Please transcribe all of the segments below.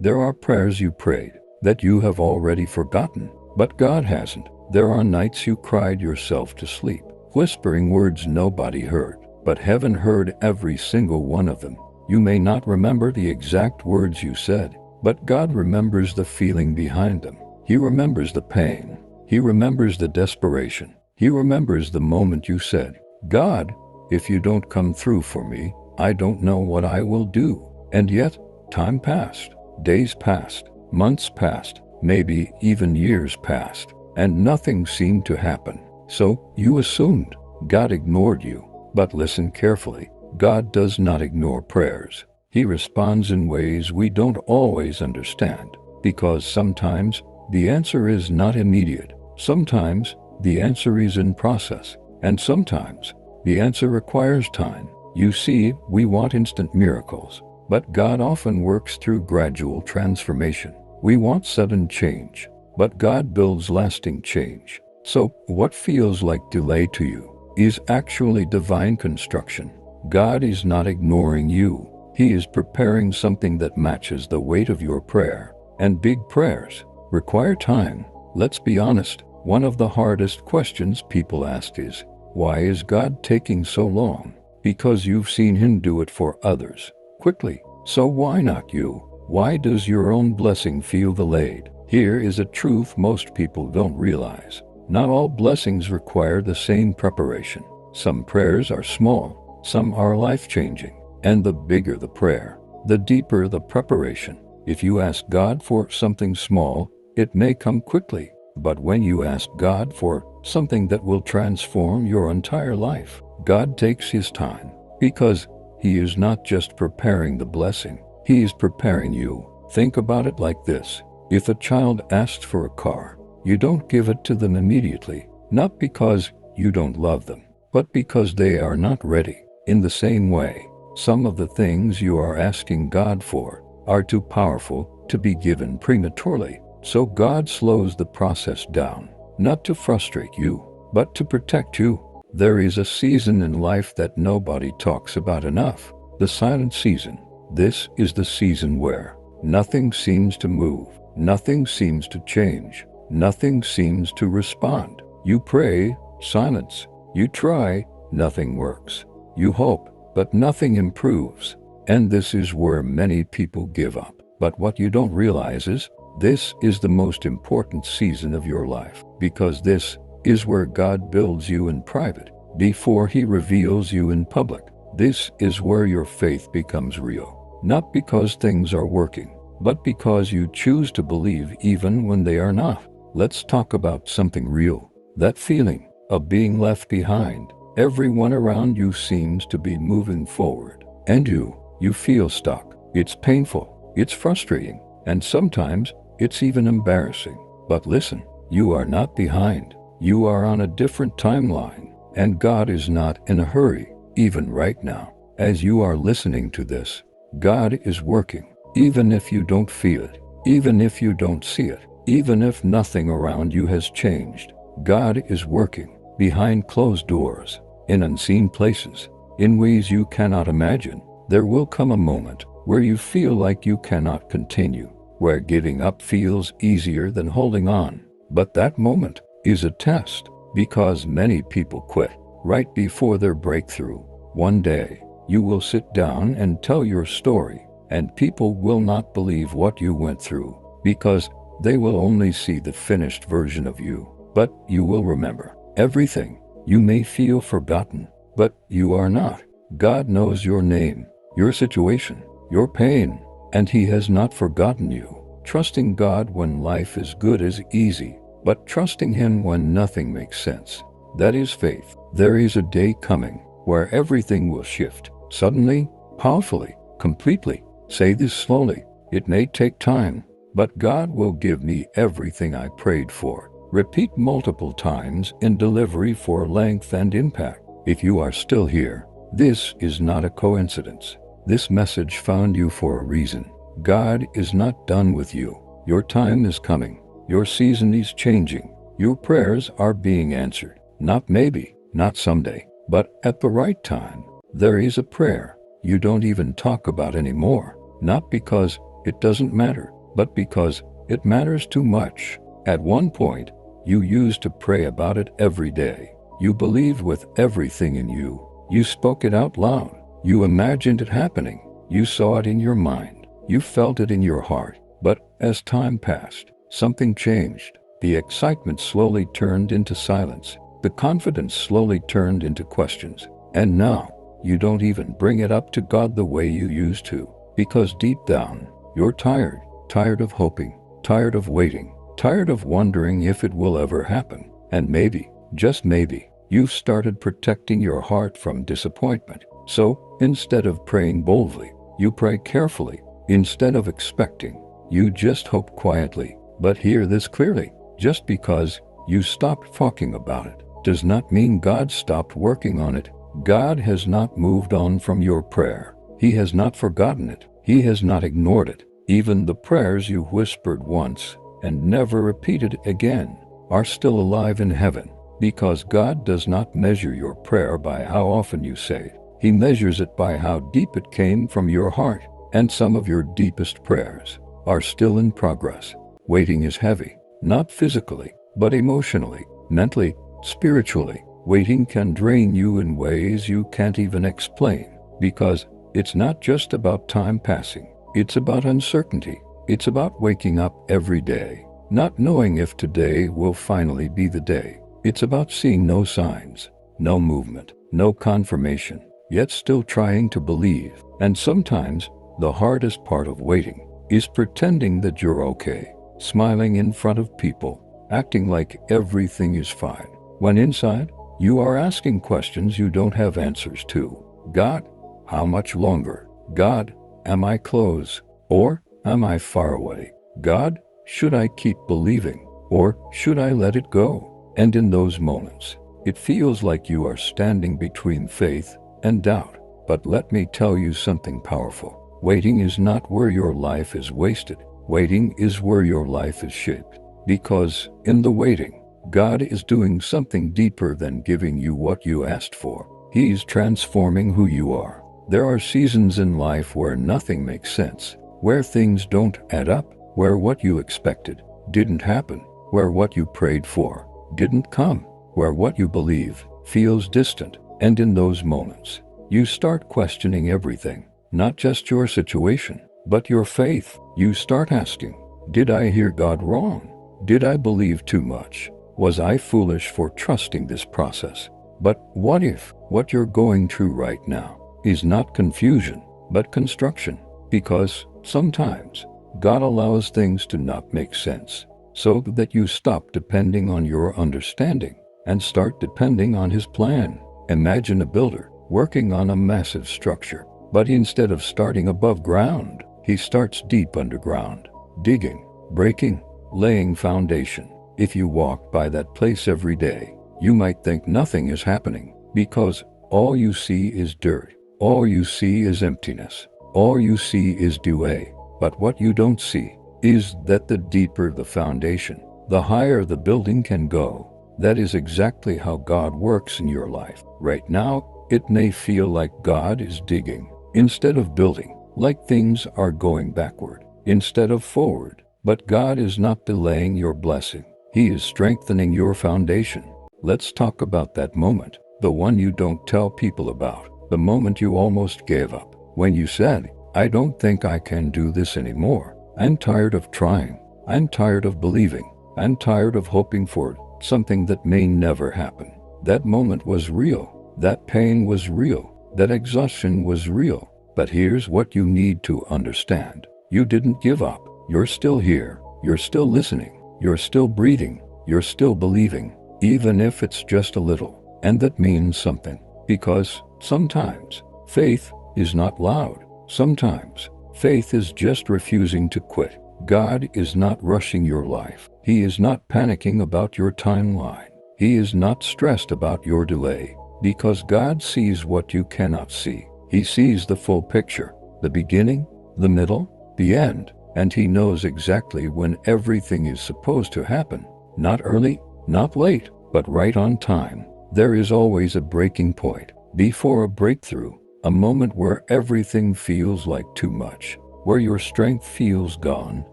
There are prayers you prayed that you have already forgotten, but God hasn't. There are nights you cried yourself to sleep, whispering words nobody heard, but heaven heard every single one of them. You may not remember the exact words you said, but God remembers the feeling behind them. He remembers the pain. He remembers the desperation. He remembers the moment you said, "God, if you don't come through for me, I don't know what I will do." And yet, time passed, days passed, months passed, maybe even years passed, and nothing seemed to happen. So you assumed God ignored you. But listen carefully. God does not ignore prayers. He responds in ways we don't always understand, because sometimes the answer is not immediate. Sometimes the answer is in process, and sometimes the answer requires time. You see, we want instant miracles, but God often works through gradual transformation. We want sudden change, but God builds lasting change. So, what feels like delay to you is actually divine construction. God is not ignoring you. He is preparing something that matches the weight of your prayer. And big prayers require time. Let's be honest, one of the hardest questions people ask is, why is God taking so long? Because you've seen him do it for others quickly. So why not you? Why does your own blessing feel delayed? Here is a truth most people don't realize. Not all blessings require the same preparation. Some prayers are small, some are life-changing, and the bigger the prayer, the deeper the preparation. If you ask God for something small, it may come quickly, but when you ask God for something that will transform your entire life, God takes his time, because he is not just preparing the blessing, he is preparing you. Think about it like this. If a child asks for a car, you don't give it to them immediately, not because you don't love them, but because they are not ready. In the same way, some of the things you are asking God for are too powerful to be given prematurely. So God slows the process down, not to frustrate you, but to protect you. There is a season in life that nobody talks about enough, the silent season. This is the season where nothing seems to move, nothing seems to change, nothing seems to respond. You pray, silence. You try, nothing works. You hope, but nothing improves. And this is where many people give up. But what you don't realize is, this is the most important season of your life, because this is where God builds you in private, before he reveals you in public. This is where your faith becomes real, not because things are working, but because you choose to believe even when they are not. Let's talk about something real, that feeling of being left behind. Everyone around you seems to be moving forward, and you feel stuck. It's painful, it's frustrating, and sometimes it's even embarrassing. But listen, you are not behind. You are on a different timeline, and God is not in a hurry. Even right now, as you are listening to this, God is working, even if you don't feel it, even if you don't see it, even if nothing around you has changed. God is working behind closed doors, in unseen places, in ways you cannot imagine. There will come a moment where you feel like you cannot continue, where giving up feels easier than holding on. But that moment is a test, because many people quit right before their breakthrough. One day, you will sit down and tell your story, and people will not believe what you went through, because they will only see the finished version of you. But you will remember everything. You may feel forgotten, but you are not. God knows your name, your situation, your pain, and he has not forgotten you. Trusting God when life is good is easy, but trusting him when nothing makes sense, that is faith. There is a day coming where everything will shift, suddenly, powerfully, completely. Say this slowly. It may take time, but God will give me everything I prayed for. Repeat multiple times in delivery for length and impact. If you are still here, this is not a coincidence. This message found you for a reason. God is not done with you. Your time is coming. Your season is changing. Your prayers are being answered. Not maybe, not someday, but at the right time. There is a prayer you don't even talk about anymore, not because it doesn't matter, but because it matters too much. At one point, you used to pray about it every day. You believed with everything in you. You spoke it out loud. You imagined it happening. You saw it in your mind. You felt it in your heart. But as time passed, something changed. The excitement slowly turned into silence. The confidence slowly turned into questions. And now, you don't even bring it up to God the way you used to. Because deep down, you're tired. Tired of hoping. Tired of waiting. Tired of wondering if it will ever happen. And maybe, just maybe, you've started protecting your heart from disappointment. So, instead of praying boldly, you pray carefully. Instead of expecting, you just hope quietly. But hear this clearly. Just because you stopped talking about it does not mean God stopped working on it. God has not moved on from your prayer. He has not forgotten it. He has not ignored it. Even the prayers you whispered once and never repeated again are still alive in heaven, because God does not measure your prayer by how often you say it. He measures it by how deep it came from your heart, and some of your deepest prayers are still in progress. Waiting is heavy, not physically, but emotionally, mentally, spiritually. Waiting can drain you in ways you can't even explain, because it's not just about time passing. It's about uncertainty. It's about waking up every day, not knowing if today will finally be the day. It's about seeing no signs, no movement, no confirmation, yet still trying to believe. And sometimes, the hardest part of waiting is pretending that you're okay, smiling in front of people, acting like everything is fine, when inside, you are asking questions you don't have answers to. God, how much longer? God, am I close? Or am I far away? God, should I keep believing? Or should I let it go? And in those moments, it feels like you are standing between faith and doubt. But let me tell you something powerful. Waiting is not where your life is wasted. Waiting is where your life is shaped. Because in the waiting, God is doing something deeper than giving you what you asked for. He's transforming who you are. There are seasons in life where nothing makes sense, where things don't add up, where what you expected didn't happen, where what you prayed for didn't come, where what you believe feels distant. And in those moments, you start questioning everything, not just your situation, but your faith. You start asking, did I hear God wrong? Did I believe too much? Was I foolish for trusting this process? But what if what you're going through right now is not confusion, but construction? Because sometimes God allows things to not make sense so that you stop depending on your understanding and start depending on His plan. Imagine a builder working on a massive structure, but instead of starting above ground, he starts deep underground, digging, breaking, laying foundation. If you walk by that place every day, you might think nothing is happening because all you see is dirt. All you see is emptiness. All you see is delay. But what you don't see is that the deeper the foundation, the higher the building can go. That is exactly how God works in your life. Right now, it may feel like God is digging instead of building, like things are going backward instead of forward. But God is not delaying your blessing. He is strengthening your foundation. Let's talk about that moment, the one you don't tell people about, the moment you almost gave up, when you said, I don't think I can do this anymore. I'm tired of trying. I'm tired of believing. I'm tired of hoping for something that may never happen. That moment was real. That pain was real. That exhaustion was real. But here's what you need to understand. You didn't give up. You're still here. You're still listening. You're still breathing. You're still believing, even if it's just a little. And that means something, because sometimes faith is not loud. Sometimes faith is just refusing to quit. God is not rushing your life. He is not panicking about your timeline. He is not stressed about your delay, because God sees what you cannot see. He sees the full picture, the beginning, the middle, the end, and He knows exactly when everything is supposed to happen. Not early, not late, but right on time. There is always a breaking point before a breakthrough, a moment where everything feels like too much, where your strength feels gone,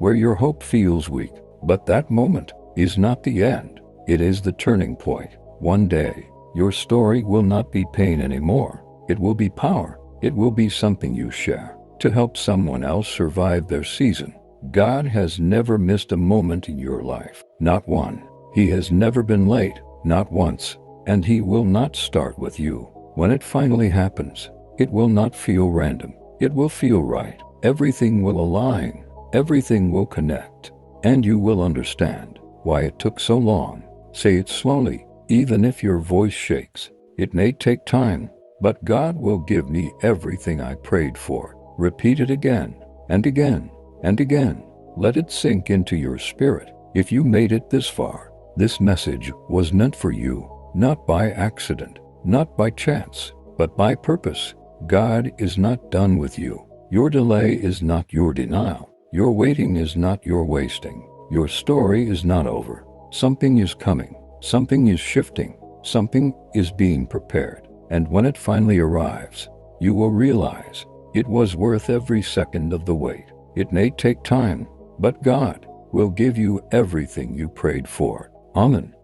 where your hope feels weak. But that moment is not the end. It is the turning point. One day, your story will not be pain anymore. It will be power. It will be something you share to help someone else survive their season. God has never missed a moment in your life. Not one. He has never been late. Not once. And He will not start with you. When it finally happens, it will not feel random. It will feel right. Everything will align. Everything will connect. And you will understand why it took so long. Say it slowly, even if your voice shakes. It may take time, but God will give me everything I prayed for. Repeat it again and again and again. Let it sink into your spirit. If you made it this far, this message was meant for you, not by accident, not by chance, but by purpose. God is not done with you. Your delay is not your denial. Your waiting is not your wasting. Your story is not over. Something is coming. Something is shifting. Something is being prepared. And when it finally arrives, you will realize it was worth every second of the wait. It may take time, but God will give you everything you prayed for. Amen.